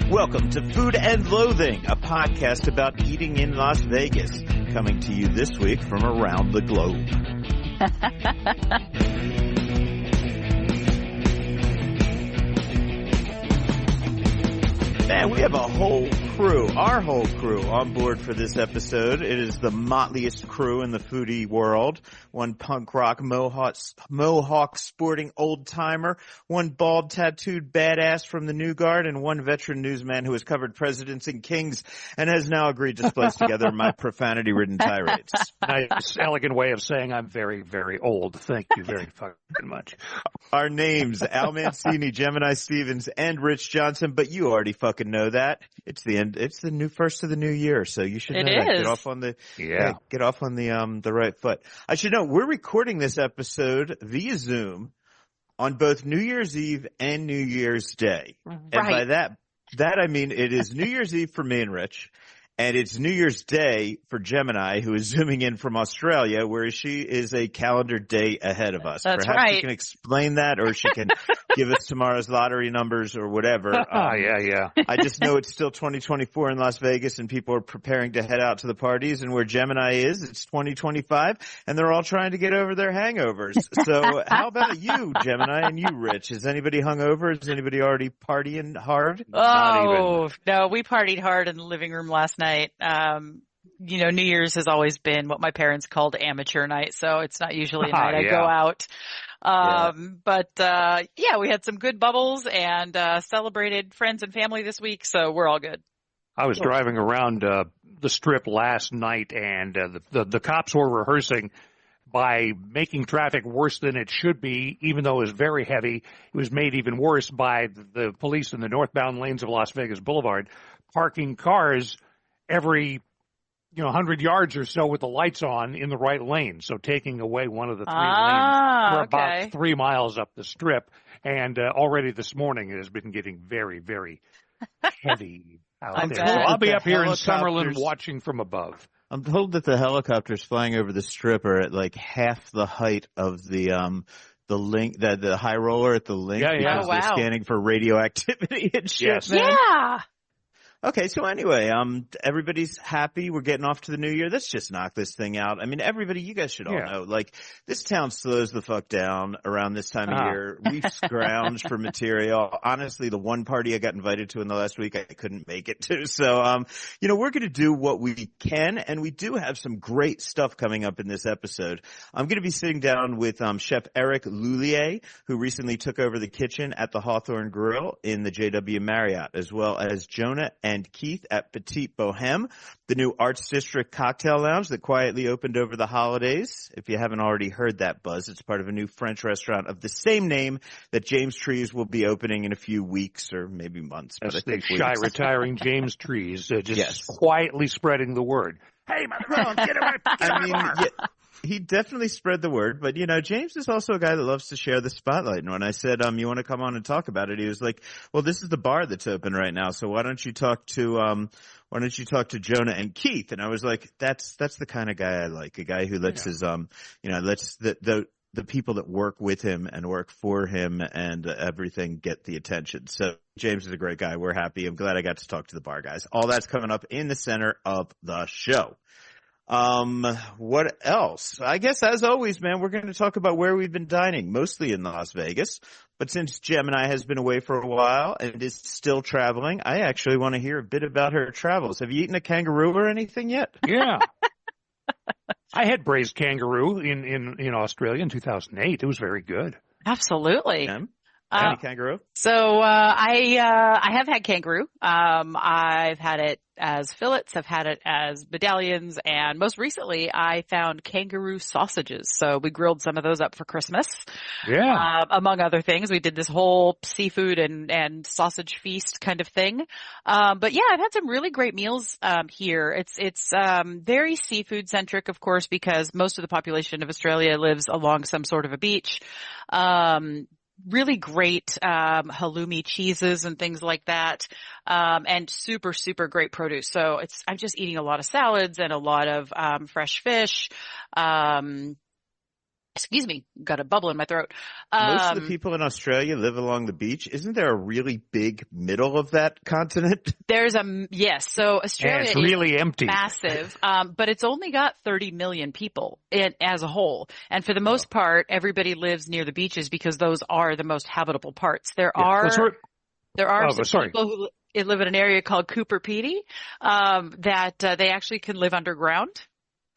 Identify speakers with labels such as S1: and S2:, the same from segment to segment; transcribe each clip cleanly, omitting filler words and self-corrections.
S1: Welcome to Food and Loathing, a podcast about eating in Las Vegas, coming to you this week from around the globe. Man, we have a whole crew, our whole crew, on board for this episode. It is the motliest crew in the foodie world. One punk rock mohawk sporting old timer, one bald tattooed badass from the New Guard, and one veteran newsman who has covered presidents and kings and has now agreed to splice together my profanity-ridden tirades.
S2: Nice, elegant way of saying I'm very, very old. Thank you very fucking much.
S1: Our names, Al Mancini, Gemini Stevens, and Rich Johnson, but you already fucking know that. It's the end. It's the new first of the new year, so you should know that. Get off on the right foot. I should know we're recording this episode via Zoom on both New Year's Eve and New Year's Day. Right. And by that I mean it is New Year's Eve for me and Rich. And it's New Year's Day for Gemini, who is zooming in from Australia, where she is a calendar day ahead of us.
S3: That's
S1: Perhaps
S3: right.
S1: she can explain that, or she can give us tomorrow's lottery numbers or whatever.
S2: Yeah.
S1: I just know it's still 2024 in Las Vegas, and people are preparing to head out to the parties. And where Gemini is, it's 2025, and they're all trying to get over their hangovers. So how about you, Gemini, and you, Rich? Is anybody hungover? Is anybody already partying hard?
S3: No, we partied hard in the living room last night. New Year's has always been what my parents called amateur night, so it's not usually a night I go out. But we had some good bubbles and celebrated friends and family this week, so we're all good.
S2: I was driving around the Strip last night, and the cops were rehearsing by making traffic worse than it should be, even though it was very heavy. It was made even worse by the police in the northbound lanes of Las Vegas Boulevard, parking cars every 100 yards or so with the lights on in the right lane. So taking away one of the three lanes for about 3 miles up the Strip. And already this morning it has been getting very, very heavy out there. So I'll be up here in Summerlin watching from above.
S1: I'm told that the helicopters flying over the Strip are at like half the height of the link, the high roller at the link, because they're scanning for radioactivity and shit.
S2: Yes.
S1: Man.
S3: Yeah.
S1: Okay, so anyway, everybody's happy. We're getting off to the new year. Let's just knock this thing out. I mean, everybody, you guys should all know, like, this town slows the fuck down around this time of year. We scrounge for material. Honestly, the one party I got invited to in the last week, I couldn't make it to. So, we're going to do what we can, and we do have some great stuff coming up in this episode. I'm going to be sitting down with Chef Eric Luhlier, who recently took over the kitchen at the Hawthorn Grill in the JW Marriott, as well as Jonah and Keith at Petite Boheme, the new Arts District cocktail lounge that quietly opened over the holidays. If you haven't already heard that buzz, it's part of a new French restaurant of the same name that James Trees will be opening in a few weeks or maybe months.
S2: That's the shy retiring James Trees, quietly spreading the word. Hey, motherfucker, get away!
S1: He definitely spread the word, but James is also a guy that loves to share the spotlight. And when I said, you want to come on and talk about it, he was like, well, this is the bar that's open right now. So why don't you talk to Jonah and Keith? And I was like, that's the kind of guy I like, a guy who lets his, lets the people that work with him and work for him and everything get the attention. So James is a great guy. We're happy. I'm glad I got to talk to the bar guys. All that's coming up in the center of the show. What else? I guess as always, man, we're going to talk about where we've been dining, mostly in Las Vegas. But since Gemini has been away for a while and is still traveling, I actually want to hear a bit about her travels. Have you eaten a kangaroo or anything yet?
S2: Yeah. I had braised kangaroo in Australia in 2008. It was very good.
S3: Absolutely.
S1: Any kangaroo?
S3: So I have had kangaroo. I've had it as fillets. I've had it as medallions, and most recently I found kangaroo sausages. So we grilled some of those up for Christmas.
S2: Yeah.
S3: Among other things, we did this whole seafood and sausage feast kind of thing. But yeah, I've had some really great meals here. It's very seafood centric, of course, because most of the population of Australia lives along some sort of a beach. Really great halloumi cheeses and things like that, and super, super great produce. So I'm just eating a lot of salads and a lot of fresh fish, and Excuse me, got a bubble in my throat.
S1: Most of the people in Australia live along the beach. Isn't there a really big middle of that continent?
S3: Yes. So Australia
S2: is really empty,
S3: massive, but it's only got 30 million people as a whole. And for the most part, everybody lives near the beaches because those are the most habitable parts. There are some people who live in an area called Cooper Pedy, that they actually can live underground.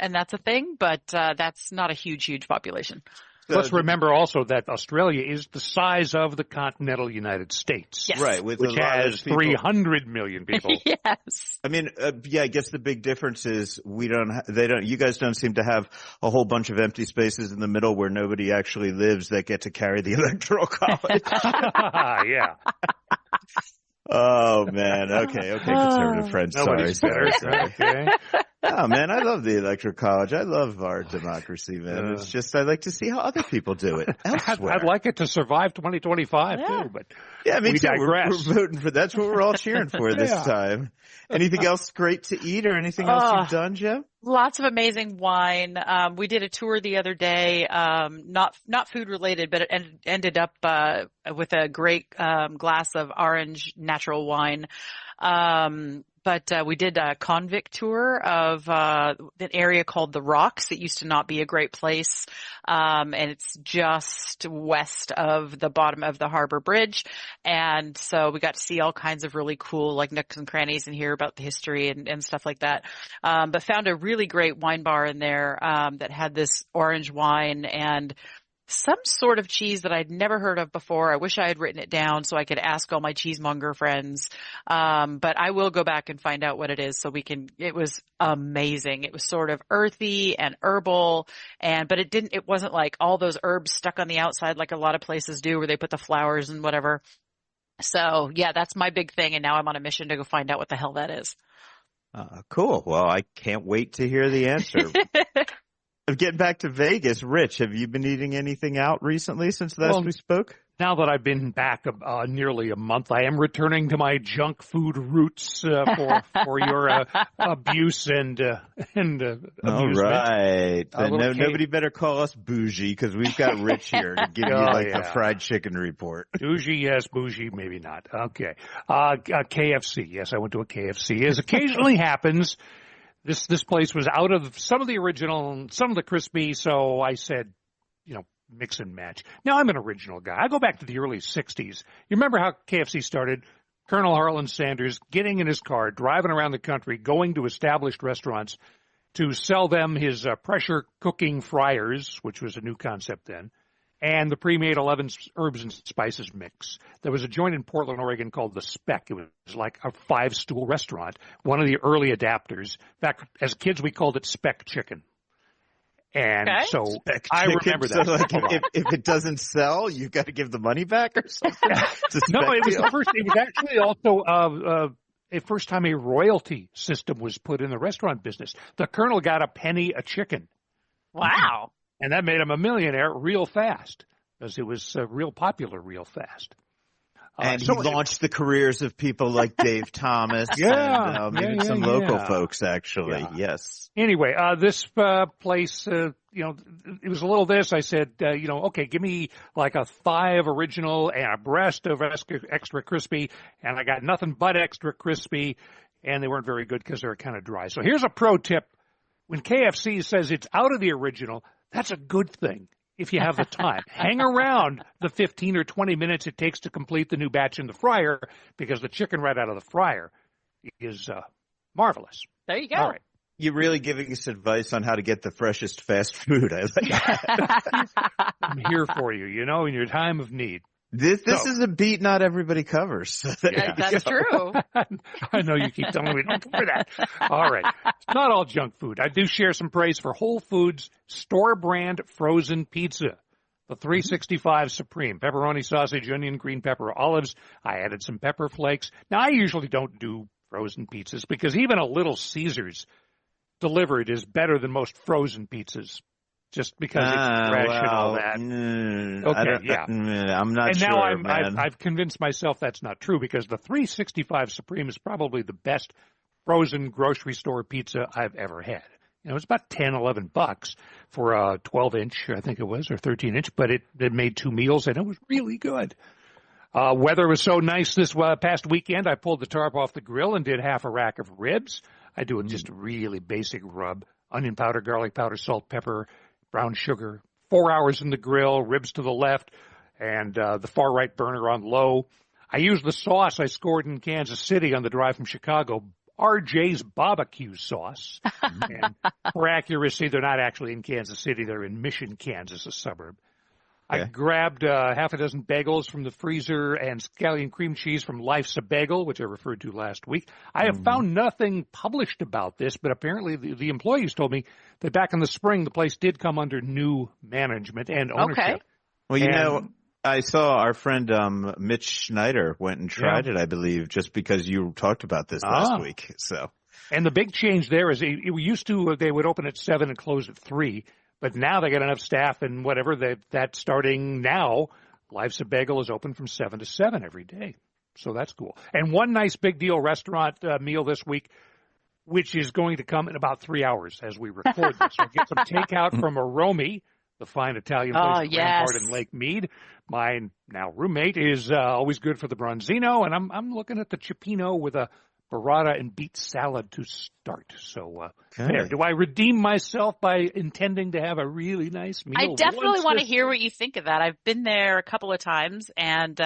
S3: And that's a thing, but that's not a huge population.
S2: Let's remember also that Australia is the size of the continental United States.
S3: Yes.
S1: Right,
S2: which has 300 million people.
S3: Yes.
S1: I mean, I guess the big difference is you guys don't seem to have a whole bunch of empty spaces in the middle where nobody actually lives that get to carry the electoral college.
S2: Yeah.
S1: Oh man. Okay. Conservative friends. Sorry.
S2: Okay.
S1: Oh man, I love the electoral college. I love our democracy, man. It's just I like to see how other people do it elsewhere.
S2: I'd like it to survive 2025 too, but
S1: me
S2: we
S1: too.
S2: digress.
S1: We're voting for that's what we're all cheering for this time. Anything else great to eat or anything else you've done, Joe?
S3: Lots of amazing wine. We did a tour the other day, not food related, but it ended up with a great glass of orange natural wine. But we did a convict tour of an area called the Rocks. It used to not be a great place, and it's just west of the bottom of the Harbor Bridge. And so we got to see all kinds of really cool like nooks and crannies and hear about the history and stuff like that. But found a really great wine bar in there that had this orange wine and some sort of cheese that I'd never heard of before. I wish I had written it down so I could ask all my cheesemonger friends. But I will go back and find out what it is so it was amazing. It was sort of earthy and herbal but it wasn't like all those herbs stuck on the outside like a lot of places do where they put the flowers and whatever. So yeah, that's my big thing. And now I'm on a mission to go find out what the hell that is.
S1: Cool. Well, I can't wait to hear the answer. Getting back to Vegas, Rich, have you been eating anything out recently since last we spoke?
S2: Now that I've been back nearly a month, I am returning to my junk food roots for your abuse and amusement.
S1: All right. Nobody better call us bougie because we've got Rich here to give you the fried chicken report.
S2: Bougie, yes. Bougie, maybe not. Okay. KFC. Yes, I went to a KFC. As occasionally happens, this place was out of some of the original and some of the crispy, so I said, mix and match. Now, I'm an original guy. I go back to the early 60s. You remember how KFC started? Colonel Harlan Sanders getting in his car, driving around the country, going to established restaurants to sell them his pressure cooking fryers, which was a new concept then, and the pre-made 11 herbs and spices mix. There was a joint in Portland, Oregon called The Speck. It was like a 5-stool restaurant, one of the early adapters. In fact, as kids, we called it Speck Chicken. And so I remember that.
S1: So like if it doesn't sell, you've got to give the money back or something?
S2: No, it was actually also a first time a royalty system was put in the restaurant business. The Colonel got a penny a chicken.
S3: Wow.
S2: And that made him a millionaire real fast because it was real popular real fast.
S1: And he launched the careers of people like Dave Thomas and some local folks, actually. Yeah. Yes.
S2: Anyway, this place, it was a little this. I said, okay, give me like a thigh of original and a breast of extra crispy, and I got nothing but extra crispy, and they weren't very good because they were kind of dry. So here's a pro tip. When KFC says it's out of the original, that's a good thing. If you have the time, hang around the 15 or 20 minutes it takes to complete the new batch in the fryer because the chicken right out of the fryer is marvelous.
S3: There you go.
S2: All right.
S1: You're really giving us advice on how to get the freshest fast food. I like that.
S2: I'm here for you, in your time of need.
S1: This is a beat not everybody covers.
S3: That's true.
S2: I know you keep telling me don't cover that. All right. It's not all junk food. I do share some praise for Whole Foods store-brand frozen pizza. The 365 Supreme. Pepperoni, sausage, onion, green pepper, olives. I added some pepper flakes. Now, I usually don't do frozen pizzas because even a Little Caesars delivered is better than most frozen pizzas. Just because it's fresh and all that.
S1: I'm not sure,
S2: and now I've convinced myself that's not true because the 365 Supreme is probably the best frozen grocery store pizza I've ever had. It was about $10-11 for a 12-inch, I think it was, or 13-inch, but it made 2 meals, and it was really good. Weather was so nice this past weekend, I pulled the tarp off the grill and did half a rack of ribs. I do just a really basic rub: onion powder, garlic powder, salt, pepper, brown sugar. 4 hours in the grill, ribs to the left, and the far right burner on low. I used the sauce I scored in Kansas City on the drive from Chicago, RJ's barbecue sauce. And for accuracy, they're not actually in Kansas City. They're in Mission, Kansas, a suburb. Okay. I grabbed half a dozen bagels from the freezer and scallion cream cheese from Life's a Bagel, which I referred to last week. I have found nothing published about this, but apparently the employees told me that back in the spring, the place did come under new management and ownership.
S1: Okay. Well, I saw our friend Mitch Schneider went and tried it, I believe, just because you talked about this last week. So, and
S2: the big change there is they would open at 7 and close at 3. But now they got enough staff and whatever that starting now, Life's a Bagel is open from 7 to 7 every day. So that's cool. And one nice big deal restaurant meal this week, which is going to come in about 3 hours as we record this. So get some takeout from Aromi, the fine Italian place in Rampart and Lake Mead. My now roommate is always good for the Bronzino, and I'm looking at the Cioppino with a burrata and beet salad to start. So there. Do I redeem myself by intending to have a really nice meal?
S3: I definitely want to hear what you think of that. I've been there a couple of times, and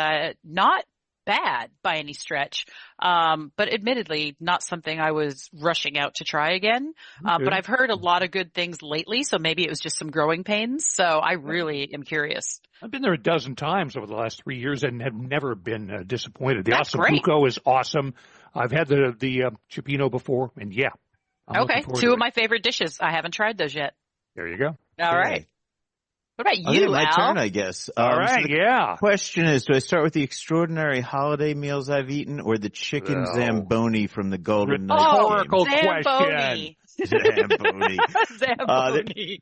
S3: not bad by any stretch, but admittedly not something I was rushing out to try again. But I've heard a lot of good things lately, so maybe it was just some growing pains. So I really am curious.
S2: I've been there a dozen times over the last 3 years and have never been disappointed. The ossobuco is awesome. I've had the Cioppino before, and
S3: okay, 2 of my favorite dishes. I haven't tried those yet.
S2: There you go.
S3: All right. What about you,
S1: my
S3: Al?
S1: turn, I guess.
S2: All right,
S1: so the question is, do I start with the extraordinary holiday meals I've eaten or the chicken Zamboni from the Golden Knight?
S2: Rhetorical question.
S1: Zamboni.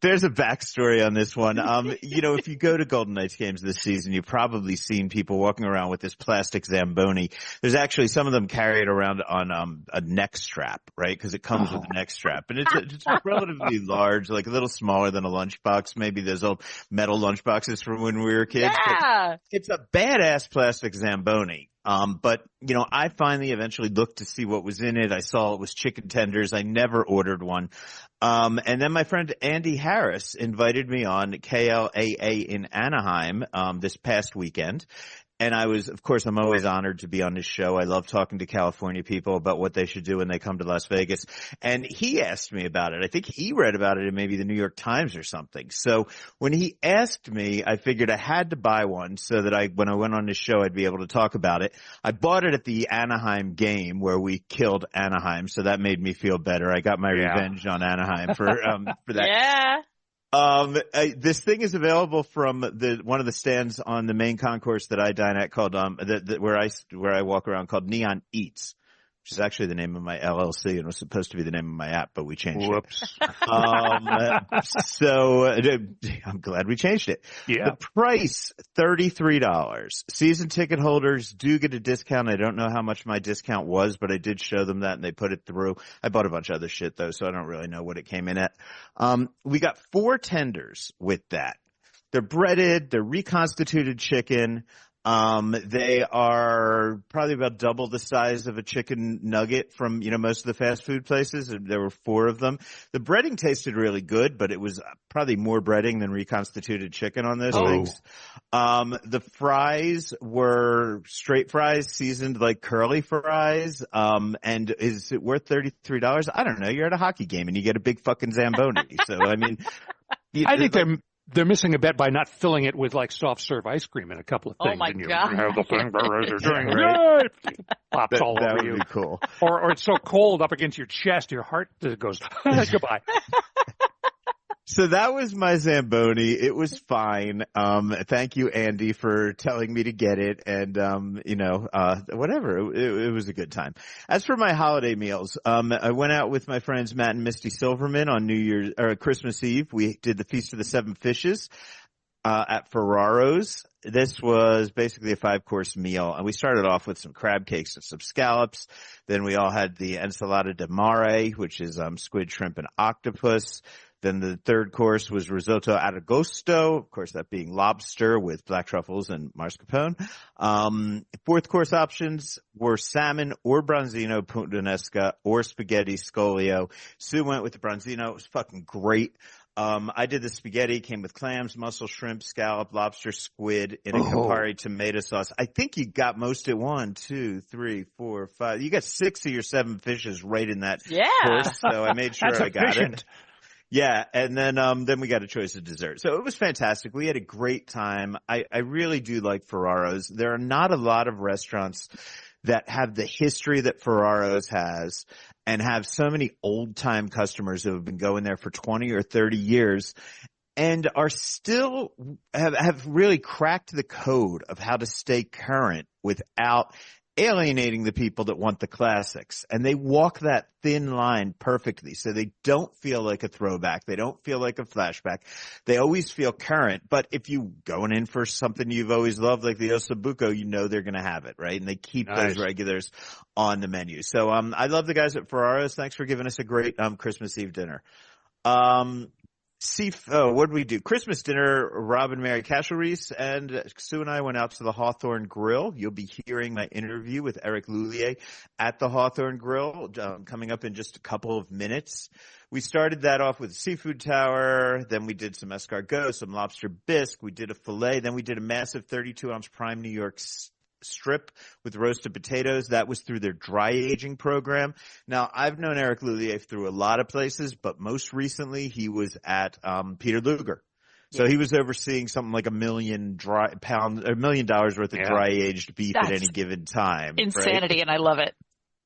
S1: There's a backstory on this one. If you go to Golden Knights games this season, you've probably seen people walking around with this plastic Zamboni. There's actually some of them carry it around on a neck strap, right? Because it comes with a neck strap. And it's relatively large, like a little smaller than a lunchbox. Maybe those old metal lunchboxes from when we were kids.
S3: Yeah.
S1: But it's a badass plastic Zamboni. But I finally eventually looked to see what was in it. I saw it was chicken tenders. I never ordered one. And then my friend Andy Harris invited me on KLAA in Anaheim, this past weekend. And I'm always honored to be on this show. I love talking to California people about what they should do when they come to Las Vegas. And he asked me about it. I think he read about it in maybe the New York Times or something. So when he asked me, I figured I had to buy one so that when I went on this show, I'd be able to talk about it. I bought it at the Anaheim game where we killed Anaheim. So that made me feel better. I got my revenge on Anaheim for that.
S3: Yeah.
S1: This thing is available from one of the stands on the main concourse that I dine at called, where I walk around, called Neon Eats, which is actually the name of my LLC and was supposed to be the name of my app, but we changed it. So I'm glad we changed it.
S2: Yeah.
S1: The price, $33. Season ticket holders do get a discount. I don't know how much my discount was, but I did show them that and they put it through. I bought a bunch of other shit though, so I don't really know what it came in at. We got 4 tenders with that. They're breaded, they're reconstituted chicken. They are probably about double the size of a chicken nugget from, most of the fast food places. There were 4 of them. The breading tasted really good, but it was probably more breading than reconstituted chicken on those things. The fries were straight fries seasoned like curly fries. And is it worth $33? I don't know. You're at a hockey game and you get a big fucking Zamboni. So, I mean,
S2: I think they're missing a bet by not filling it with like soft serve ice cream and a couple of things.
S3: Oh my
S2: and
S3: God.
S2: You have the thing as you're doing it. Pops all over
S1: would
S2: you.
S1: Be cool.
S2: Or it's so cold up against your chest, your heart goes, goodbye.
S1: So that was my Zamboni. It was fine. Thank you, Andy, for telling me to get it. And, whatever. It was a good time. As for my holiday meals, I went out with my friends Matt and Misty Silverman on Christmas Eve. We did the Feast of the Seven Fishes. at Ferraro's. This was basically a 5-course meal, and we started off with some crab cakes and some scallops. Then we all had the ensalada de mare, which is squid, shrimp, and octopus. Then the third course was risotto aragosto, of course that being lobster with black truffles and mascarpone. Fourth course options were salmon or bronzino puttanesca or spaghetti scolio. Sue went with the bronzino. It was fucking great. I did the spaghetti, came with clams, mussel, shrimp, scallop, lobster, squid in a Campari tomato sauce. I think you got most at 1, 2, 3, 4, 5. You got 6 of your 7 fishes right in that course, so I made sure I got it. Yeah, and then we got a choice of dessert. So it was fantastic. We had a great time. I really do like Ferraro's. There are not a lot of restaurants that have the history that Ferraro's has and have so many old-time customers who have been going there for 20 or 30 years and are still have really cracked the code of how to stay current without alienating the people that want the classics. And they walk that thin line perfectly. So they don't feel like a throwback. They don't feel like a flashback. They always feel current. But if you going in for something you've always loved, like the ossobuco, you know they're going to have it, right? And they keep those regulars on the menu. So I love the guys at Ferraro's. Thanks for giving us a great Christmas Eve dinner. What did we do? Christmas dinner, Rob and Mary Cashel-Reese, and Sue and I went out to the Hawthorn Grill. You'll be hearing my interview with Eric Luhlier at the Hawthorn Grill coming up in just a couple of minutes. We started that off with a seafood tower. Then we did some escargot, some lobster bisque. We did a filet. Then we did a massive 32-ounce prime New York strip with roasted potatoes. That was through their dry aging program. Now, I've known Eric Luhlier through a lot of places, but most recently he was at Peter Luger. So he was overseeing something like $1 million worth of dry aged beef at any given time.
S3: Insanity,
S1: right?
S3: And I love it.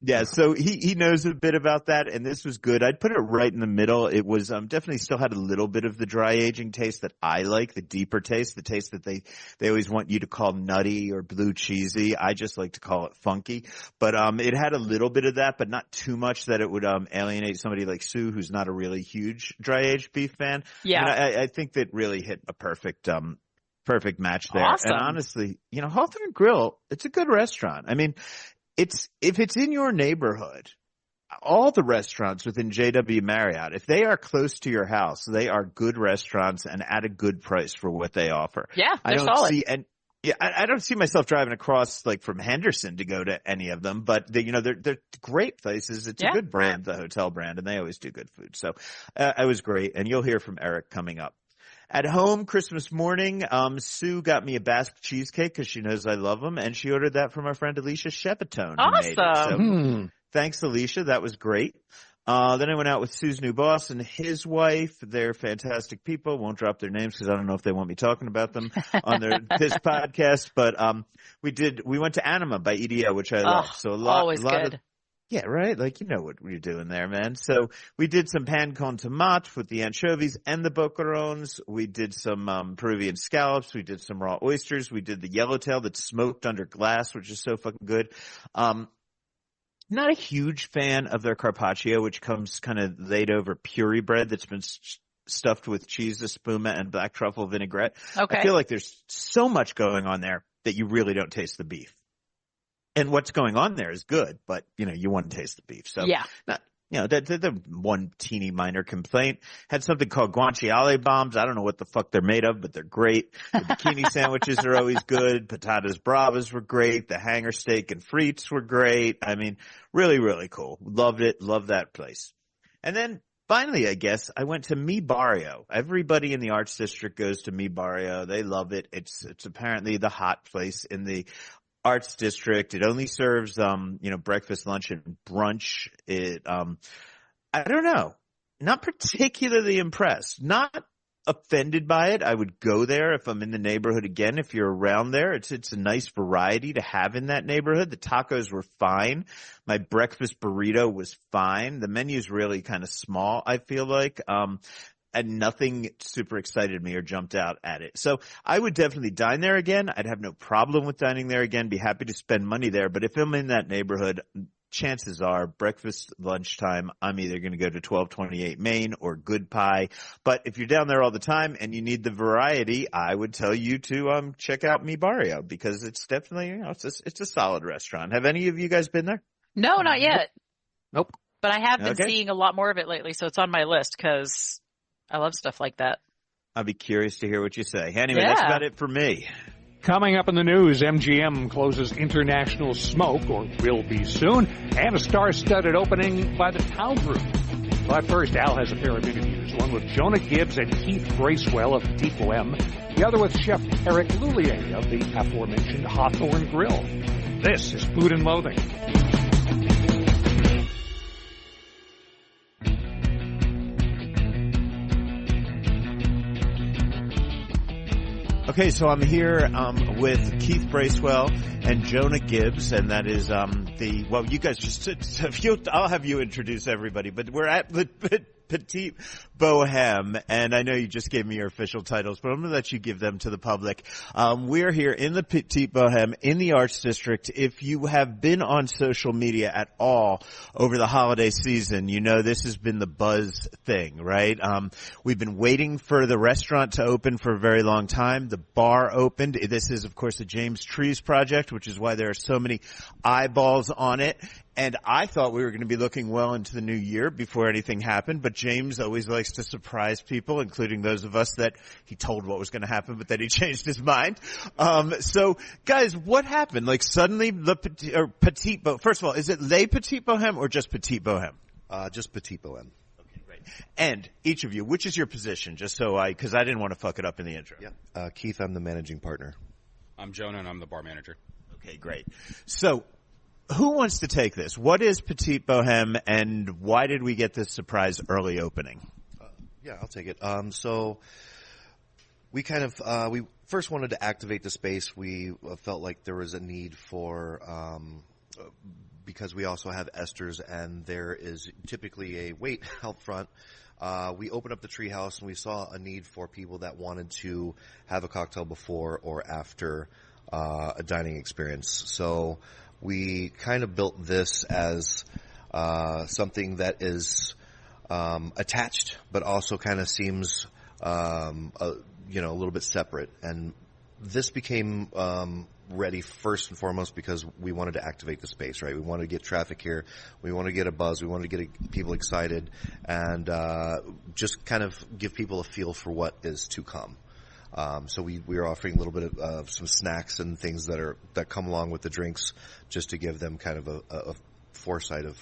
S1: Yeah, so he knows a bit about that, and this was good. I'd put it right in the middle. It was definitely still had a little bit of the dry aging taste that I like, the deeper taste, the taste that they always want you to call nutty or blue cheesy. I just like to call it funky. But it had a little bit of that, but not too much that it would alienate somebody like Sue, who's not a really huge dry aged beef fan.
S3: Yeah,
S1: and I think that really hit a perfect match there.
S3: Awesome.
S1: And honestly, Hawthorn Grill, it's a good restaurant. I mean, if it's in your neighborhood, all the restaurants within JW Marriott, if they are close to your house, they are good restaurants and at a good price for what they offer.
S3: Yeah, they're solid.
S1: I don't see myself driving across like from Henderson to go to any of them, but they're great places. It's a good brand, the hotel brand, and they always do good food. So it was great, and you'll hear from Eric coming up. At home, Christmas morning, Sue got me a Basque cheesecake because she knows I love them, and she ordered that from our friend Alicia Shepitone.
S3: Awesome.
S1: So, thanks, Alicia. That was great. Then I went out with Sue's new boss and his wife. They're fantastic people. Won't drop their names because I don't know if they want me talking about them on this podcast. But we went to Anima by EDO, which I love. So
S3: always good.
S1: Yeah, right? Like, you know what you're doing there, man. So we did some pan con tomate with the anchovies and the boquerones. We did some Peruvian scallops. We did some raw oysters. We did the yellowtail that's smoked under glass, which is so fucking good. Not a huge fan of their carpaccio, which comes kind of laid over puree bread that's been stuffed with cheese, espuma, and black truffle vinaigrette.
S3: Okay.
S1: I feel like there's so much going on there that you really don't taste the beef. And what's going on there is good, but you want to taste the beef. So
S3: yeah,
S1: the one teeny minor complaint. Had something called guanciale bombs. I don't know what the fuck they're made of, but they're great. The bikini sandwiches are always good. Patatas bravas were great. The hanger steak and frites were great. I mean, really, really cool. Loved it. Loved that place. And then finally, I guess I went to Mi Barrio. Everybody in the Arts District goes to Mi Barrio. They love it. It's apparently the hot place in the Arts District. It only serves, breakfast, lunch, and brunch. I don't know. Not particularly impressed. Not offended by it. I would go there if I'm in the neighborhood again. If you're around there, it's a nice variety to have in that neighborhood. The tacos were fine. My breakfast burrito was fine. The menu's really kind of small, I feel like. And nothing super excited me or jumped out at it. So I would definitely dine there again. I'd have no problem with dining there again. Be happy to spend money there. But if I'm in that neighborhood, chances are breakfast, lunchtime, I'm either going to go to 1228 Main or Good Pie. But if you're down there all the time and you need the variety, I would tell you to check out Mi Barrio, because it's definitely, it's a solid restaurant. Have any of you guys been there?
S3: No, not yet.
S2: Nope.
S3: But I have been seeing a lot more of it lately, so it's on my list because I love stuff like that.
S1: I'll be curious to hear what you say. Anyway, that's about it for me.
S2: Coming up in the news, MGM closes International Smoke, or will be soon, and a star-studded opening by the Town Group. But first, Al has a pair of interviews, one with Jonah Gibbs and Keith Bracewell of Petite Boheme, the other with Chef Eric Luhlier of the aforementioned Hawthorn Grill. This is Food and Loathing.
S1: Okay, so I'm here with Keith Bracewell and Jonah Gibbs, and that is you guys just I'll have you introduce everybody, but we're at the Petite Boheme, and I know you just gave me your official titles, but I'm going to let you give them to the public. We're here in the Petite Boheme in the Arts District. If you have been on social media at all over the holiday season, you know this has been the buzz thing, right? We've been waiting for the restaurant to open for a very long time. The bar opened. This is, of course, the James Trees project, which is why there are so many eyeballs on it. And I thought we were going to be looking well into the new year before anything happened, but James always likes to surprise people, including those of us that he told what was going to happen, but then he changed his mind. So guys, what happened? Like suddenly Petite Boheme, first of all, is it Les Petite Boheme or just Petite Boheme?
S4: Just Petite Boheme.
S1: Okay, great. And each of you, which is your position? Just so because I didn't want to fuck it up in the intro.
S4: Yeah. Keith, I'm the managing partner.
S5: I'm Jonah, and I'm the bar manager.
S1: Okay, great. So, who wants to take this? What is Petite Boheme, and why did we get this surprise early opening?
S4: Yeah, I'll take it. So we kind of we first wanted to activate the space. We felt like there was a need for because we also have esters, and there is typically a wait out front. We opened up the treehouse, and we saw a need for people that wanted to have a cocktail before or after a dining experience. So we kind of built this as something that is attached, but also kind of seems a little bit separate. And this became ready first and foremost because we wanted to activate the space, right? We wanted to get traffic here. We wanted to get a buzz. We wanted to get people excited, and just kind of give people a feel for what is to come. So we are offering a little bit of some snacks and things that come along with the drinks, just to give them kind of a foresight of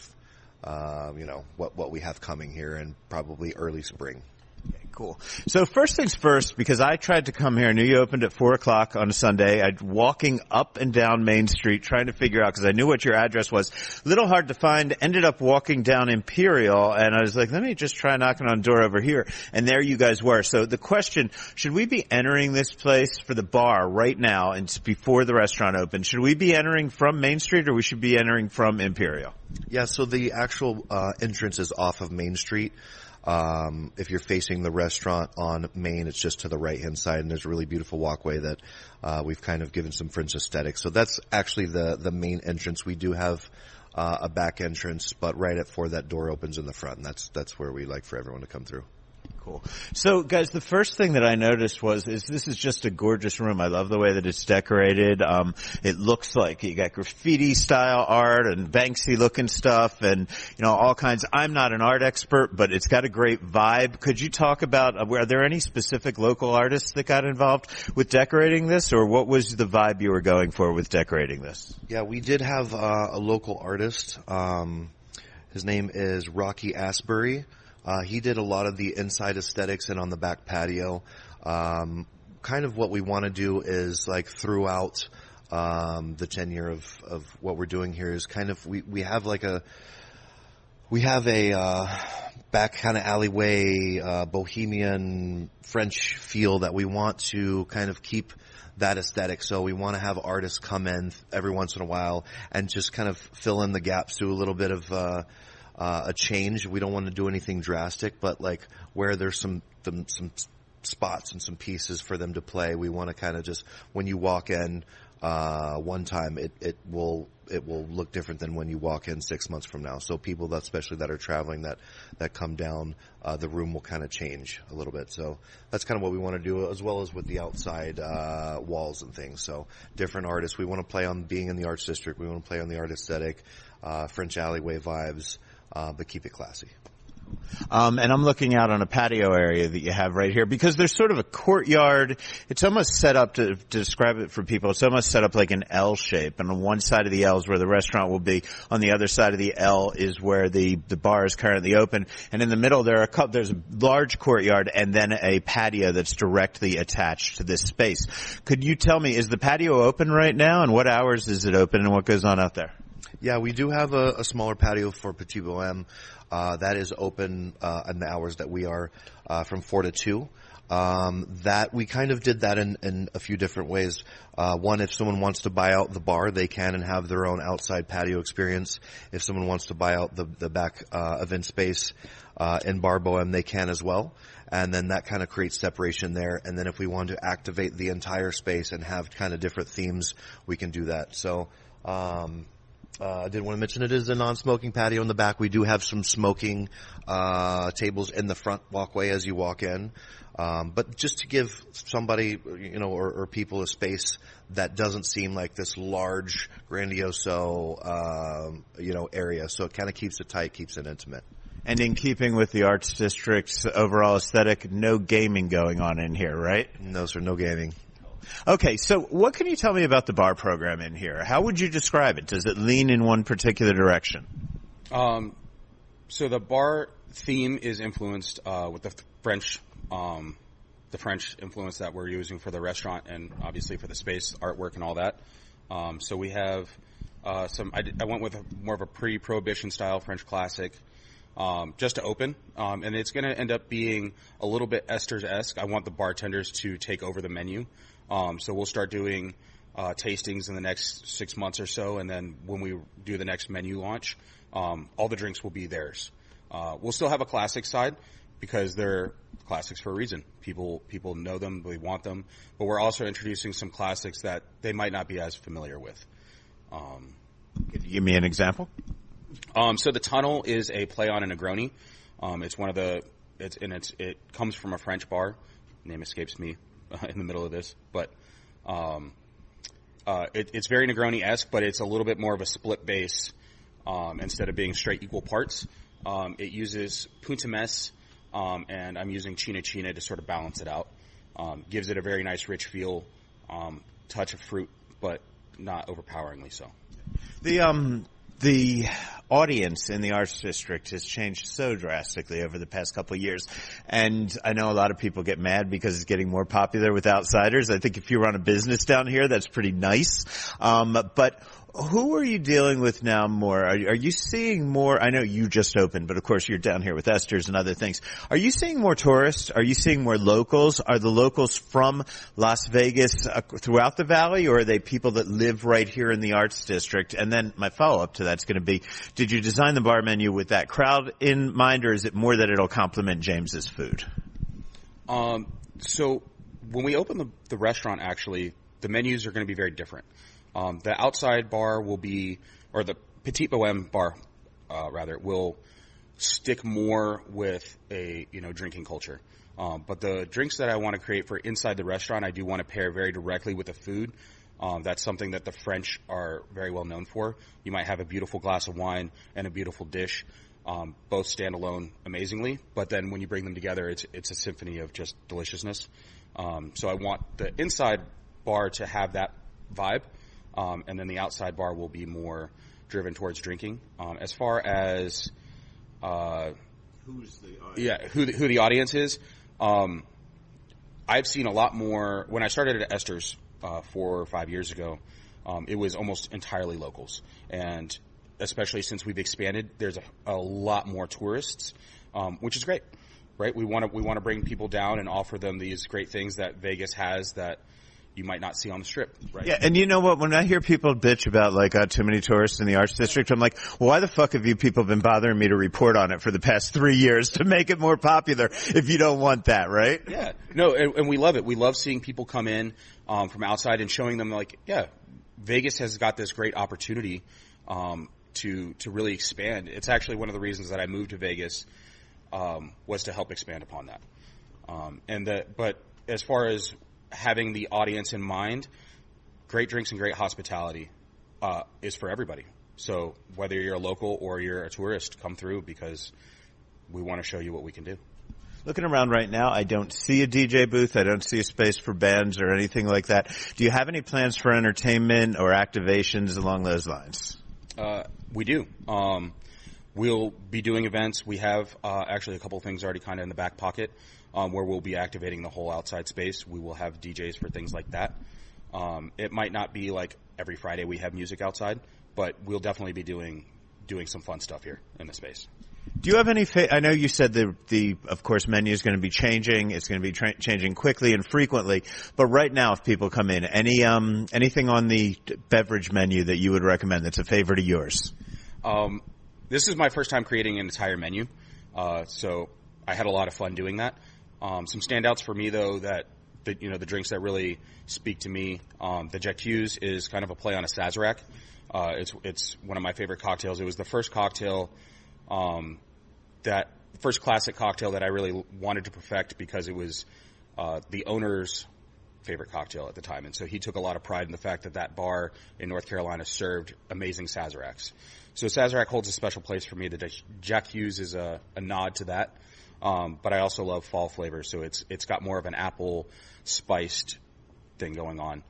S4: what we have coming here, and probably early spring.
S1: Okay, cool. So first things first, because I tried to come here. I knew you opened at 4:00 on a Sunday. I'm walking up and down Main Street trying to figure out, because I knew what your address was. Little hard to find. Ended up walking down Imperial, and I was like, let me just try knocking on a door over here. And there you guys were. So the question, should we be entering this place for the bar right now, and it's before the restaurant opens? Should we be entering from Main Street, or we should be entering from Imperial?
S4: Yeah, so the actual entrance is off of Main Street. If you're facing the restaurant on Main, it's just to the right-hand side, and there's a really beautiful walkway that we've kind of given some fringe aesthetic. So that's actually the main entrance. We do have a back entrance, but right before that door opens in the front, and that's where we like for everyone to come through.
S1: Cool. So, guys, the first thing that I noticed is this is just a gorgeous room. I love the way that it's decorated. It looks like you got graffiti-style art and Banksy-looking stuff and, all kinds. I'm not an art expert, but it's got a great vibe. Could you talk about, are there any specific local artists that got involved with decorating this, or what was the vibe you were going for with decorating this?
S4: Yeah, we did have a local artist. His name is Rocky Asbury. He did a lot of the inside aesthetics and on the back patio. Kind of what we want to do is, like, throughout the tenure of what we're doing here is kind of we have a back kind of alleyway bohemian French feel that we want to kind of keep that aesthetic. So we want to have artists come in every once in a while and just kind of fill in the gaps, do a little bit of a change. We don't want to do anything drastic, but like where there's some spots and some pieces for them to play, we want to kind of just, when you walk in, one time, it will look different than when you walk in 6 months from now. So people especially that are traveling that come down, the room will kind of change a little bit. So that's kind of what we want to do, as well as with the outside walls and things. So different artists. We want to play on being in the Arts District. We want to play on the art aesthetic, French alleyway vibes, but keep it classy.
S1: And I'm looking out on a patio area that you have right here, because there's sort of a courtyard. It's almost set up to describe it for people. It's almost set up like an L shape. And on one side of the L is where the restaurant will be. On the other side of the L is where the bar is currently open. And in the middle there's a large courtyard and then a patio that's directly attached to this space. Could you tell me, is the patio open right now, and what hours is it open, and what goes on out there?
S4: Yeah, we do have a smaller patio for Petite Boheme. That is open in the hours that we are from 4 to 2. That we kind of did that in a few different ways. One, if someone wants to buy out the bar, they can and have their own outside patio experience. If someone wants to buy out the back event space in Bar Boheme, they can as well. And then that kind of creates separation there. And then if we want to activate the entire space and have kind of different themes, we can do that. So I did want to mention it is a non-smoking patio in the back. We do have some smoking tables in the front walkway as you walk in. But just to give somebody, or people a space that doesn't seem like this large, grandiose, area. So it kind of keeps it tight, keeps it intimate.
S1: And in keeping with the Arts District's overall aesthetic, no gaming going on in here, right?
S4: No, sir, no gaming.
S1: Okay, so what can you tell me about the bar program in here? How would you describe it? Does it lean in one particular direction?
S5: So the bar theme is influenced with the French influence that we're using for the restaurant and obviously for the space, artwork, and all that. So we have I went with more of a pre-Prohibition style French classic. Just to open, and it's going to end up being a little bit Esther's-esque. I want the bartenders to take over the menu, so we'll start doing tastings in the next 6 months or so, and then when we do the next menu launch, all the drinks will be theirs. We'll still have a classic side because they're classics for a reason. People know them, they want them, but we're also introducing some classics that they might not be as familiar with.
S1: Could you give me an example?
S5: So the tunnel is a play on a Negroni. It's one of it comes from a French bar. Name escapes me in the middle of this, but it's very Negroni-esque, but it's a little bit more of a split base instead of being straight equal parts. It uses Punta Mess, and I'm using China to sort of balance it out. Gives it a very nice, rich feel, touch of fruit, but not overpoweringly so.
S1: The audience in the Arts District has changed so drastically over the past couple of years. And I know a lot of people get mad because it's getting more popular with outsiders. I think if you run a business down here, that's pretty nice. But who are you dealing with now more? Are you seeing more? I know you just opened, but of course you're down here with Esther's and other things. Are you seeing more tourists? Are you seeing more locals? Are the locals from Las Vegas throughout the valley, or are they people that live right here in the Arts District? And then my follow-up to that's going to be, did you design the bar menu with that crowd in mind, or is it more that it'll complement James's food?
S5: So when we open the restaurant, actually, the menus are going to be very different. The outside bar will be, or the Petite Boheme bar, will stick more with a, drinking culture. But the drinks that I want to create for inside the restaurant, I do want to pair very directly with the food. That's something that the French are very well known for. You might have a beautiful glass of wine and a beautiful dish. Both stand alone amazingly, but then when you bring them together, it's a symphony of just deliciousness. So I want the inside bar to have that vibe. And then the outside bar will be more driven towards drinking. As far as
S1: who's the audience?
S5: Yeah, who the audience is, I've seen a lot more. When I started at Esther's 4 or 5 years ago, it was almost entirely locals, and especially since we've expanded, there's a lot more tourists, which is great, right? We want to bring people down and offer them these great things that Vegas has that you might not see on the Strip, right?
S1: Yeah, and you know what? When I hear people bitch about, too many tourists in the Arts District, I'm like, well, why the fuck have you people been bothering me to report on it for the past 3 years to make it more popular if you don't want that, right?
S5: Yeah. No, and we love it. We love seeing people come in from outside and showing them, Vegas has got this great opportunity to really expand. It's actually one of the reasons that I moved to Vegas was to help expand upon that. But as far as having the audience in mind, great drinks and great hospitality is for everybody. So whether you're a local or you're a tourist, come through because we want to show you what we can do.
S1: Looking around right now, I don't see a DJ booth. I don't see a space for bands or anything like that. Do you have any plans for entertainment or activations along those lines?
S5: We do. We'll be doing events. We have actually a couple of things already kind of in the back pocket where we'll be activating the whole outside space. We will have DJs for things like that. It might not be like every Friday we have music outside, but we'll definitely be doing some fun stuff here in the space.
S1: Do you have any I know you said the of course menu is going to be changing. It's going to be changing quickly and frequently. But right now, if people come in, anything on the beverage menu that you would recommend that's a favorite of yours?
S5: This is my first time creating an entire menu, so I had a lot of fun doing that. Some standouts for me though the drinks that really speak to me. The JW is kind of a play on a Sazerac. It's one of my favorite cocktails. It was the first cocktail. That first classic cocktail that I really wanted to perfect because it was the owner's favorite cocktail at the time. And so he took a lot of pride in the fact that bar in North Carolina served amazing Sazeracs. So Sazerac holds a special place for me. The JW is a nod to that. But I also love fall flavors. So it's got more of an apple spiced thing going on.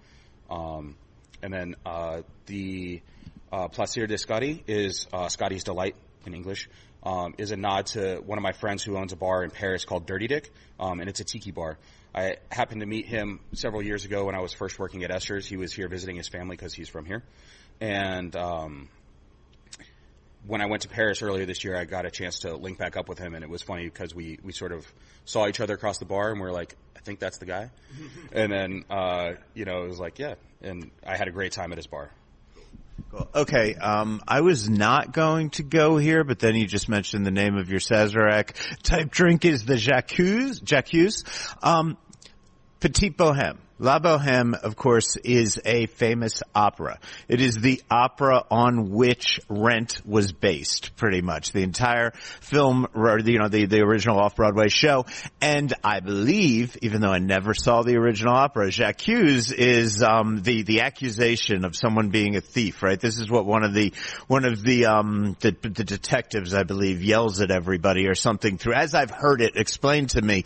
S5: And then the Plaisir de Scotty is Scotty's Delight in English, is a nod to one of my friends who owns a bar in Paris called Dirty Dick, and it's a tiki bar. I happened to meet him several years ago when I was first working at Esther's. He was here visiting his family because he's from here. And when I went to Paris earlier this year, I got a chance to link back up with him, and it was funny because we sort of saw each other across the bar, and we're like, I think that's the guy. And then, it was like, yeah. And I had a great time at his bar.
S1: Cool. Okay, I was not going to go here, but then you just mentioned the name of your Sazerac type drink is the JW. Petite Boheme. La Boheme, of course, is a famous opera. It is the opera on which Rent was based, pretty much. The entire film, or the original off-Broadway show. And I believe, even though I never saw the original opera, JW is the accusation of someone being a thief, right? This is what one of the detectives, I believe, yells at everybody or something through. As I've heard it explained to me.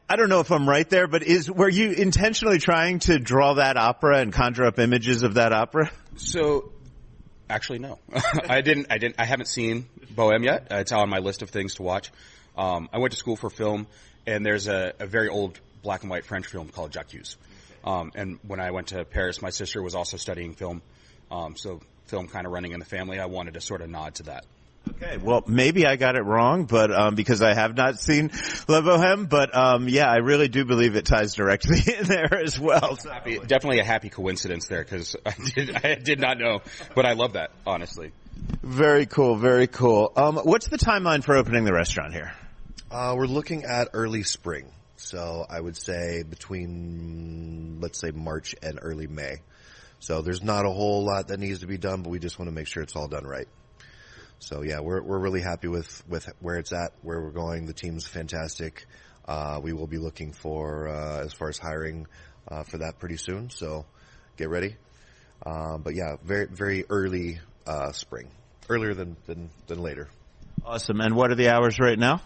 S1: I don't know if I'm right there, but were you intentionally trying to draw that opera and conjure up images of that opera?
S5: So, actually, no. I haven't seen Boheme yet. It's on my list of things to watch. I went to school for film, and there's a very old black and white French film called JW. And when I went to Paris, my sister was also studying film. So film kind of running in the family. I wanted to sort of nod to that.
S1: Okay, well, maybe I got it wrong, but because I have not seen La Boheme, but yeah, I really do believe it ties directly in there as well. So.
S5: Definitely a happy coincidence there, because I did not know, but I love that, honestly.
S1: Very cool, very cool. What's the timeline for opening the restaurant here?
S4: We're looking at early spring, so I would say between, let's say, March and early May. So there's not a whole lot that needs to be done, but we just want to make sure it's all done right. So yeah, we're really happy with where it's at, where we're going. The team's fantastic. We will be looking for, as far as hiring, for that pretty soon. So get ready. But yeah, very, very early, spring. Earlier than later.
S1: Awesome. And what are the hours right now?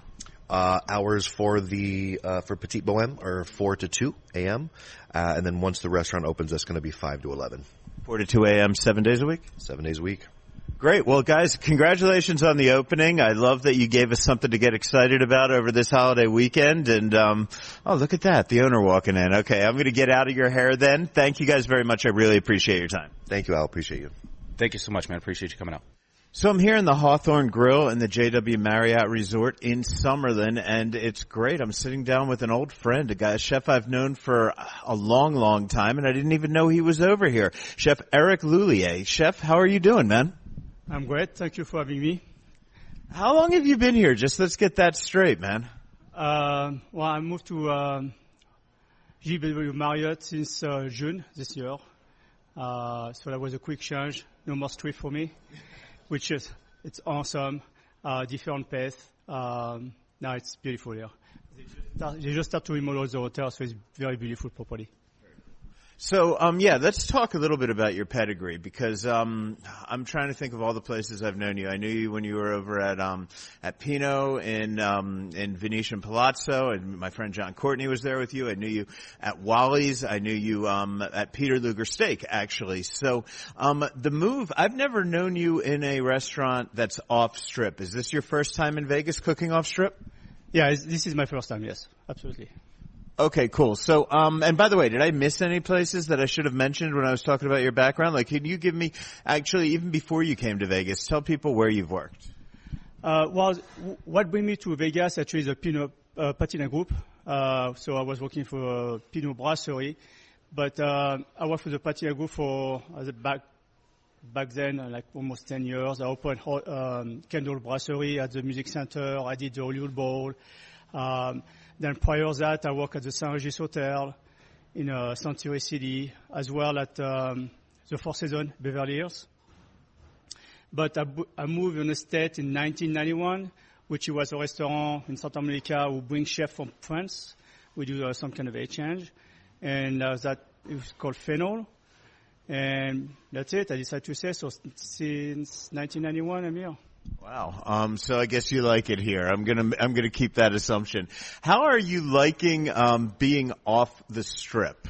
S4: Hours for for Petite Boheme are 4 to 2 a.m. And then once the restaurant opens, that's going to be 5 to 11.
S1: 4 to 2 a.m. 7 days a week?
S4: 7 days a week.
S1: Great. Well, guys, congratulations on the opening. I love that you gave us something to get excited about over this holiday weekend. And, oh, look at that. The owner walking in. Okay. I'm going to get out of your hair then. Thank you guys very much. I really appreciate your time.
S4: Thank you, Al. Appreciate you.
S5: Thank you so much, man. Appreciate you coming out.
S1: So I'm here in the Hawthorn Grill in the JW Marriott Resort in Summerlin, and it's great. I'm sitting down with an old friend, a chef I've known for a long, long time, and I didn't even know he was over here. Chef Eric Luhlier. Chef, how are you doing, man?
S6: I'm great. Thank you for having me.
S1: How long have you been here? Just let's get that straight, man.
S6: Well, I moved to JW Marriott since June this year. So that was a quick change. No more street for me, which is, it's awesome. Different pace. Now it's beautiful here. They just start to remodel the hotel, so it's very beautiful property.
S1: So, yeah, let's talk a little bit about your pedigree because, I'm trying to think of all the places I've known you. I knew you when you were over at Pinot in Venetian Palazzo, and my friend John Courtney was there with you. I knew you at Wally's. I knew you, at Peter Luger Steak, actually. So, the move, I've never known you in a restaurant that's off strip. Is this your first time in Vegas cooking off strip?
S6: Yeah, this is my first time, yes, absolutely.
S1: Okay, cool. So, and by the way, did I miss any places that I should have mentioned when I was talking about your background? Like, can you give me, actually, even before you came to Vegas, tell people where you've worked?
S6: Well, what brought me to Vegas actually is a Pinot Patina group. So I was working for Pinot Brasserie, but I worked for the Patina group for back then, like almost 10 years. I opened Kendall Brasserie at the Music Center. I did the Hollywood Bowl. Then prior to that, I worked at the St. Regis Hotel in Century City, as well at the Four Seasons Beverly Hills. But I moved in the state in 1991, which was a restaurant in Santa Monica who brings chefs from France. We do some kind of exchange. And that it was called Phenol. And that's it. I decided to say so. Since 1991, I'm here.
S1: Wow. So I guess you like it here. I'm gonna keep that assumption. How are you liking being off the strip?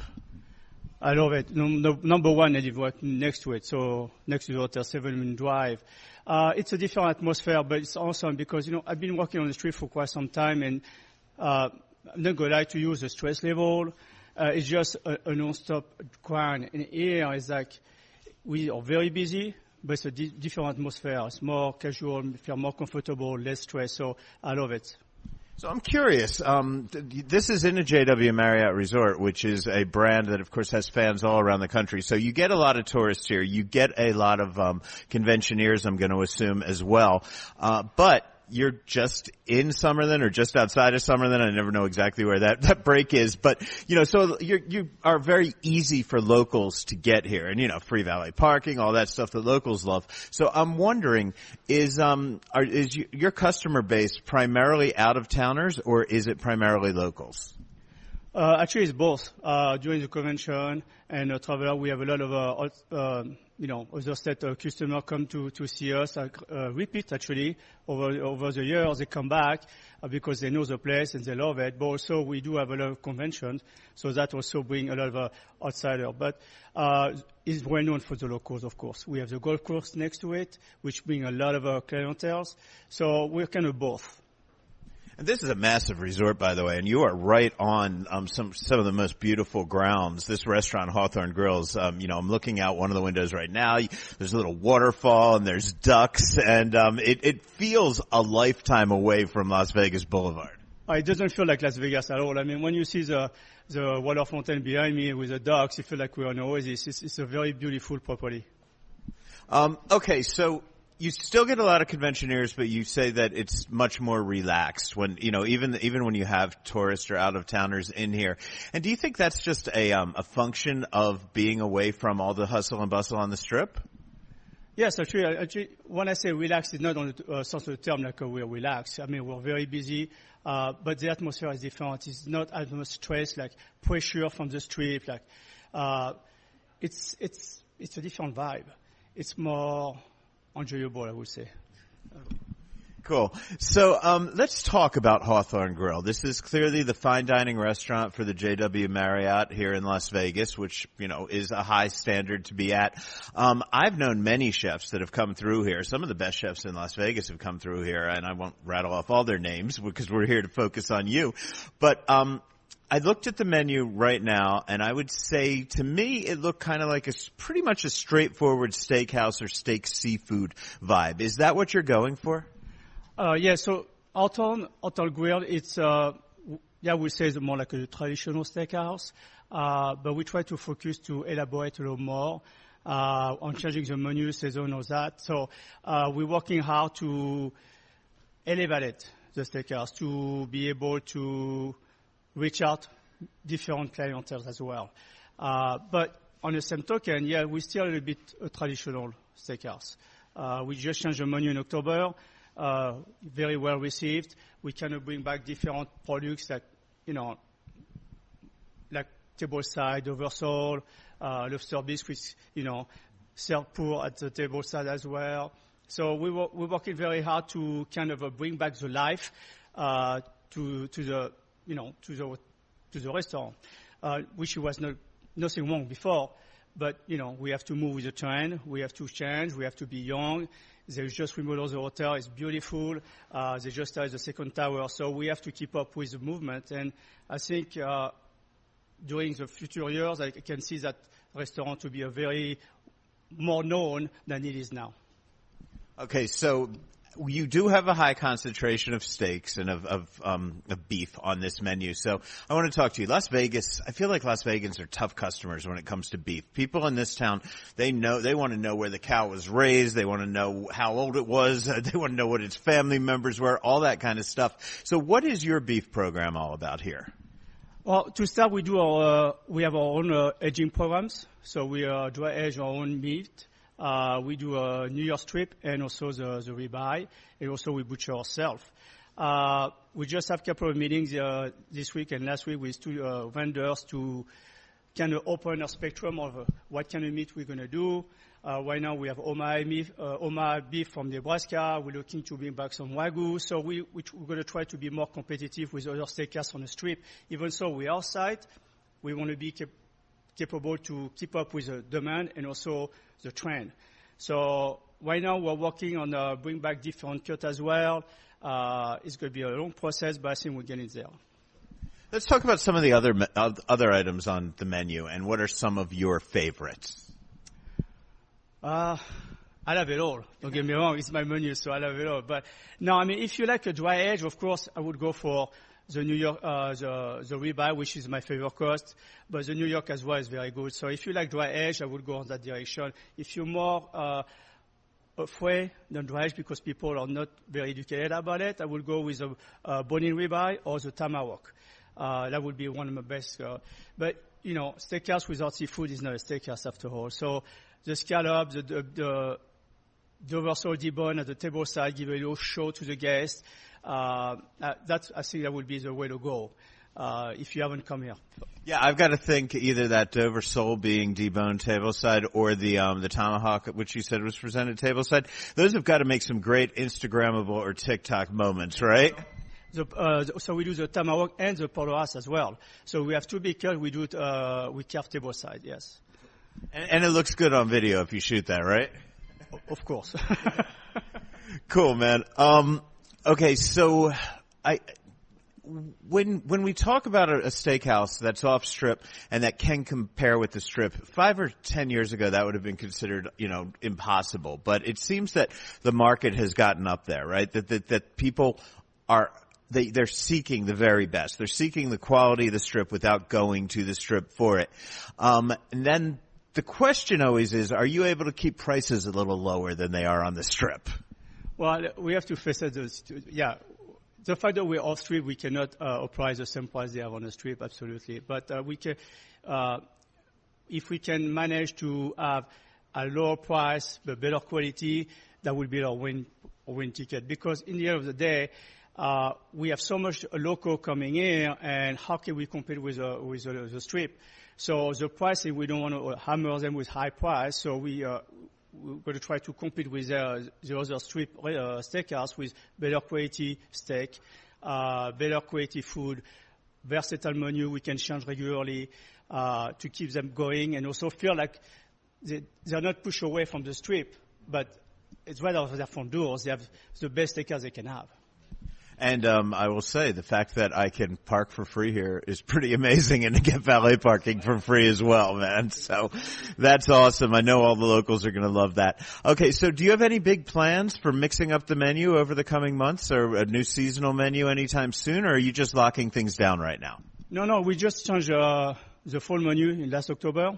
S6: I love it. Number one, I live right next to it, so next to the hotel, 7-minute drive. It's a different atmosphere, but it's awesome because I've been working on the street for quite some time, and I'm not gonna lie to you, the stress level. It's just a non-stop grind. And here it's like we are very busy. But it's a different atmosphere. It's more casual, feel more comfortable, less stress. So I love it.
S1: So I'm curious. This is in a JW Marriott resort, which is a brand that, of course, has fans all around the country. So you get a lot of tourists here. You get a lot of conventioneers, I'm going to assume, as well. But you're just in Summerlin or just outside of Summerlin. I never know exactly where that break is, but so you are very easy for locals to get here, and free valet parking, all that stuff that locals love. So I'm wondering, is your customer base primarily out of towners or is it primarily locals?
S6: Actually, it's both. During the convention and traveler, we have a lot of other state customers come to see us. Repeat actually over the years. They come back because they know the place and they love it. But also we do have a lot of conventions, so that also bring a lot of outsiders. But it's well known for the locals, of course. We have the golf course next to it, which bring a lot of clientele. So we're kind of both.
S1: And this is a massive resort, by the way, and you are right on some of the most beautiful grounds. This restaurant, Hawthorn Grill, I'm looking out one of the windows right now. There's a little waterfall and there's ducks, and it feels a lifetime away from Las Vegas Boulevard.
S6: It doesn't feel like Las Vegas at all. I mean, when you see the water fountain behind me with the ducks, you feel like we're on Oasis. It's a very beautiful property.
S1: Okay, so you still get a lot of conventioneers, but you say that it's much more relaxed when, even when you have tourists or out-of-towners in here. And do you think that's just a function of being away from all the hustle and bustle on the Strip?
S6: Yes, actually, when I say relaxed, it's not on the sense of the term like we're relaxed. I mean, we're very busy, but the atmosphere is different. It's not as much stress, like pressure from the street. Like, it's a different vibe. It's more enjoyable, I would say.
S1: Cool. So let's talk about Hawthorn Grill. This is clearly the fine dining restaurant for the JW Marriott here in Las Vegas, which, is a high standard to be at. I've known many chefs that have come through here. Some of the best chefs in Las Vegas have come through here, and I won't rattle off all their names because we're here to focus on you. But I looked at the menu right now, and I would say, to me, it looked kind of like pretty much a straightforward steakhouse or steak seafood vibe. Is that what you're going for?
S6: Yeah, so Hawthorn Grill, it's, we say it's more like a traditional steakhouse, but we try to focus to elaborate a little more on changing the menu, season, all that. So we're working hard to elevate the steakhouse, to be able to reach out different clientele as well. But on the same token, yeah, we're still a little bit a traditional steakhouse. We just changed the menu in October. Very well received. We kind of bring back different products that, like tableside, oversole, lobster biscuits, served poor at the tableside as well. So we're working very hard to kind of bring back the life to the restaurant, which was nothing wrong before. But, we have to move with the trend. We have to change. We have to be young. They just remodeled the hotel. It's beautiful. They just started the second tower. So we have to keep up with the movement. And I think during the future years, I can see that restaurant to be a very more known than it is now.
S1: Okay, so you do have a high concentration of steaks and of beef on this menu. So I want to talk to you. Las Vegas, I feel like Las Vegans are tough customers when it comes to beef. People in this town, they want to know where the cow was raised. They want to know how old it was. They want to know what its family members were, all that kind of stuff. So what is your beef program all about here?
S6: Well, to start, we have our own aging programs. So we dry age our own meat. We do a New York strip and also the ribeye, and also we butcher ourselves. We just have a couple of meetings this week and last week with two vendors to kind of open our spectrum of what kind of meat we're going to do. Right now we have Omaha beef from Nebraska. We're looking to bring back some Wagyu. So we're going to try to be more competitive with other steakhouse on the strip. Even so, we're outside. We want to be capable to keep up with the demand and also the trend. So right now we're working on bring back different cut as well. It's going to be a long process, but I think we're getting there.
S1: Let's talk about some of the other items on the menu, and what are some of your favorites?
S6: I love it all. Don't get me wrong, it's my menu, so I love it all. But no, I mean, if you like a dry age, of course, I would go for the New York, the ribeye, which is my favorite cost, but the New York as well is very good. So if you like dry age, I would go in that direction. If you're more afraid than dry age because people are not very educated about it, I would go with a bone-in ribeye or the tomahawk. That would be one of my best. But steakhouse without seafood is not a steakhouse after all. So the scallops, the oversole debone at the table side, give a little show to the guests. I think that would be the way to go if you haven't come here.
S1: Yeah, I've got to think either that Dover sole being deboned tableside or the tomahawk, which you said was presented tableside. Those have got to make some great Instagrammable or TikTok moments, right?
S6: So we do the tomahawk and the porterhouse as well. So we have two big cuts. We do it we carve tableside, yes.
S1: And it looks good on video if you shoot that, right?
S6: Of course.
S1: Cool, man. Okay, so when we talk about a steakhouse that's off strip and that can compare with the strip, 5 or 10 years ago that would have been considered, impossible. But it seems that the market has gotten up there, right? That people are they're seeking the very best. They're seeking the quality of the strip without going to the strip for it. And then the question always is, are you able to keep prices a little lower than they are on the strip?
S6: Well, we have to face it. The fact that we're off strip, we cannot price the same price they have on the strip, absolutely. But we can, if we can manage to have a lower price but better quality, that will be our win ticket. Because in the end of the day, we have so much local coming in, and how can we compete with the strip? So the pricing, we don't want to hammer them with high price. So we're going to try to compete with the other strip steakhouse with better quality steak, better quality food, versatile menu we can change regularly to keep them going, and also feel like they're not pushed away from the strip, but it's right out of their front doors. They have the best steakhouse they can have.
S1: And I will say the fact that I can park for free here is pretty amazing, and to get valet parking for free as well, man. So that's awesome. I know all the locals are going to love that. Okay, so do you have any big plans for mixing up the menu over the coming months, or a new seasonal menu anytime soon, or are you just locking things down right now?
S6: No, we just changed the fall menu in last October.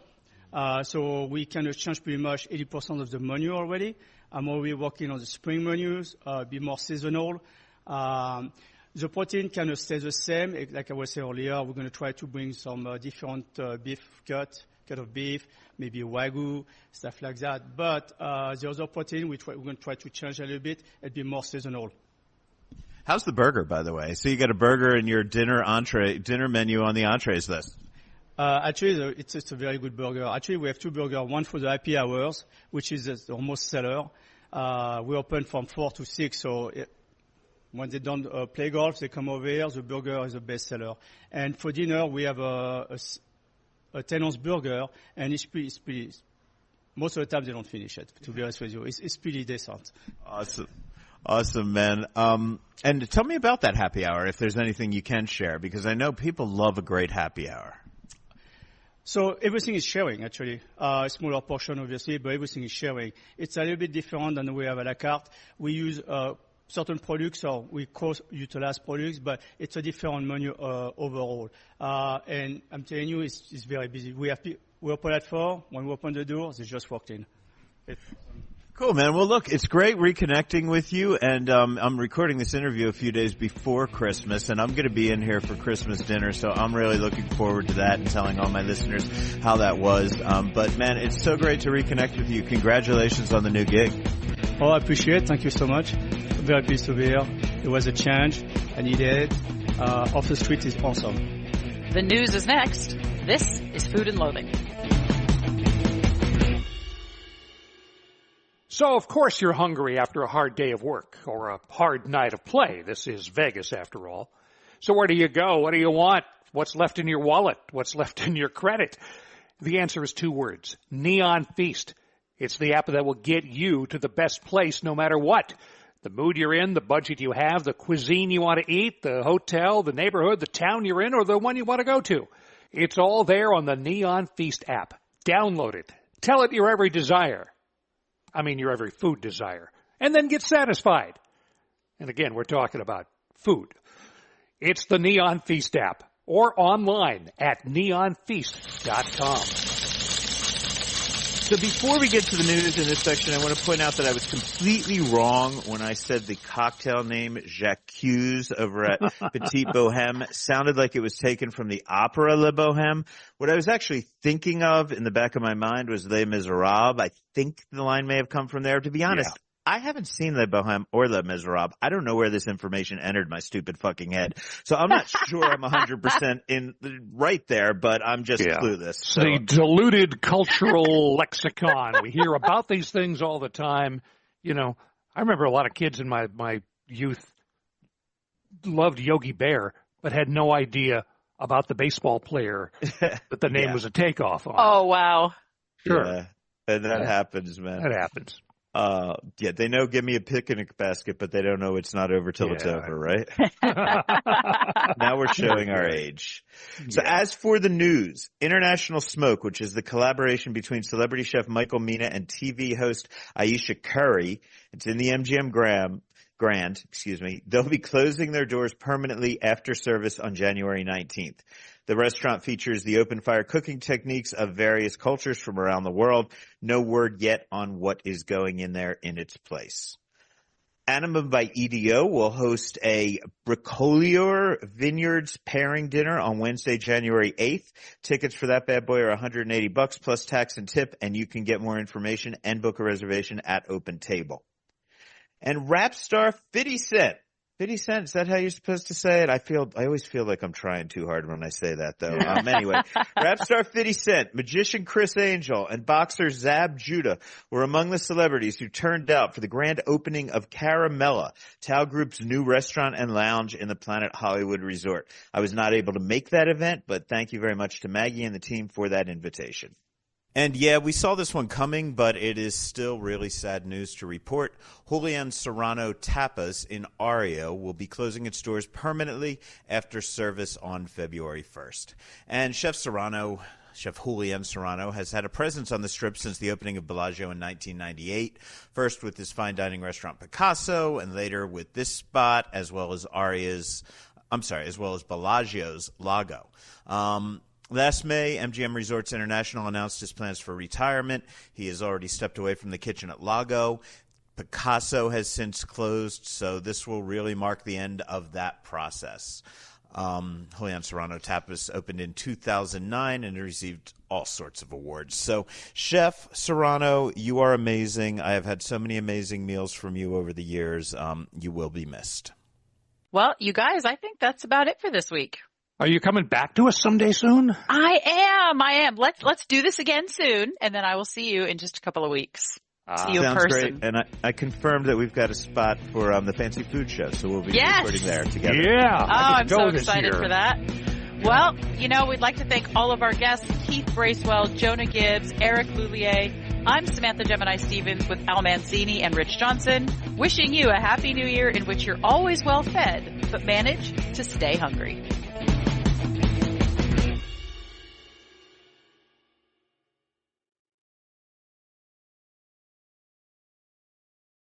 S6: So we kind of changed pretty much 80% of the menu already. I'm already working on the spring menus, be more seasonal. The protein kind of stays the same. Like I was saying earlier, we're going to try to bring some different beef cut, cut of beef, maybe a Wagyu, stuff like that. But the other protein, we're going to try to change a little bit and be more seasonal.
S1: How's the burger, by the way? So you got a burger in your dinner menu on the entrees list.
S6: Actually, it's a very good burger. Actually, we have two burgers, one for the happy hours, which is the most seller. We open from 4 to 6, so when they don't play golf, they come over here. The burger is the best seller. And for dinner, we have a 10-ounce burger, and it's pretty, most of the time they don't finish it, to be honest with you. It's pretty decent.
S1: Awesome, man. And tell me about that happy hour, if there's anything you can share, because I know people love a great happy hour.
S6: So everything is sharing, actually. Smaller portion, obviously, but everything is sharing. It's a little bit different than we have à la carte. We use certain products, or we cross-utilize products, but it's a different menu overall. And I'm telling you, it's very busy. We open at 4. When we open the door, they just walked in.
S1: Cool, man. Well, look, it's great reconnecting with you, and I'm recording this interview a few days before Christmas, and I'm going to be in here for Christmas dinner, so I'm really looking forward to that and telling all my listeners how that was. But, man, it's so great to reconnect with you. Congratulations on the new gig.
S6: Oh, I appreciate it. Thank you so much. I'm very pleased to be here. It was a change. I needed it. Off the street is awesome.
S3: The news is next. This is Food and Loathing.
S2: So, of course, you're hungry after a hard day of work or a hard night of play. This is Vegas, after all. So where do you go? What do you want? What's left in your wallet? What's left in your credit? The answer is 2 words. Neon Feast. It's the app that will get you to the best place no matter what. The mood you're in, the budget you have, the cuisine you want to eat, the hotel, the neighborhood, the town you're in, or the one you want to go to. It's all there on the Neon Feast app. Download it. Tell it your every desire. I mean, your every food desire. And then get satisfied. And again, we're talking about food. It's the Neon Feast app or online at neonfeast.com.
S1: So before we get to the news in this section, I want to point out that I was completely wrong when I said the cocktail name J'accuse over at Petite Boheme sounded like it was taken from the opera Le Boheme. What I was actually thinking of in the back of my mind was Les Miserables. I think the line may have come from there. To be honest, I haven't seen Le Boheme or Les Miserables. I don't know where this information entered my stupid fucking head. So I'm not sure I'm 100% right there, but I'm just clueless. So.
S2: The diluted cultural lexicon. We hear about these things all the time. You know, I remember a lot of kids in my youth loved Yogi Bear, but had no idea about the baseball player that the name was a takeoff on.
S3: Oh, wow.
S2: Sure.
S1: Yeah. And that happens, man.
S2: That happens.
S1: They know give me a picnic basket, but they don't know it's not over till it's over, right? Now we're showing our age. So as for the news, International Smoke, which is the collaboration between celebrity chef Michael Mina and TV host Aisha Curry, it's in the MGM Grand, they'll be closing their doors permanently after service on January 19th. The restaurant features the open fire cooking techniques of various cultures from around the world. No word yet on what is going in there in its place. Anima by EDO will host a Bracewell Vineyards pairing dinner on Wednesday, January 8th. Tickets for that bad boy are $180 plus tax and tip, and you can get more information and book a reservation at Open Table. And rap star 50 Cent. 50 Cent, is that how you're supposed to say it? I always feel like I'm trying too hard when I say that, though. Anyway, rap star 50 Cent, magician Chris Angel, and boxer Zab Judah were among the celebrities who turned out for the grand opening of Caramella, Tao Group's new restaurant and lounge in the Planet Hollywood Resort. I was not able to make that event, but thank you very much to Maggie and the team for that invitation. And yeah, we saw this one coming, but it is still really sad news to report. Julian Serrano Tapas in Ario will be closing its doors permanently after service on February 1st. And Chef Julian Serrano has had a presence on the Strip since the opening of Bellagio in 1998, first with his fine dining restaurant Picasso, and later with this spot, as well as Bellagio's Lago. Last May, MGM Resorts International announced his plans for retirement. He has already stepped away from the kitchen at Lago. Picasso has since closed, so this will really mark the end of that process. Julian Serrano Tapas opened in 2009 and received all sorts of awards. So, Chef Serrano, you are amazing. I have had so many amazing meals from you over the years. You will be missed.
S3: Well, you guys, I think that's about it for this week.
S2: Are you coming back to us someday soon?
S3: I am. Let's do this again soon, and then I will see you in just a couple of weeks. See you in
S1: Sounds
S3: person.
S1: great. And I confirmed that we've got a spot for the Fancy Food Show, so we'll be recording there together.
S2: Yeah.
S3: I'm so excited for that. Well, we'd like to thank all of our guests, Keith Bracewell, Jonah Gibbs, Eric Luhlier. I'm Samantha Gemini Stevens with Al Mancini and Rich Johnson, wishing you a happy new year in which you're always well fed, but manage to stay hungry.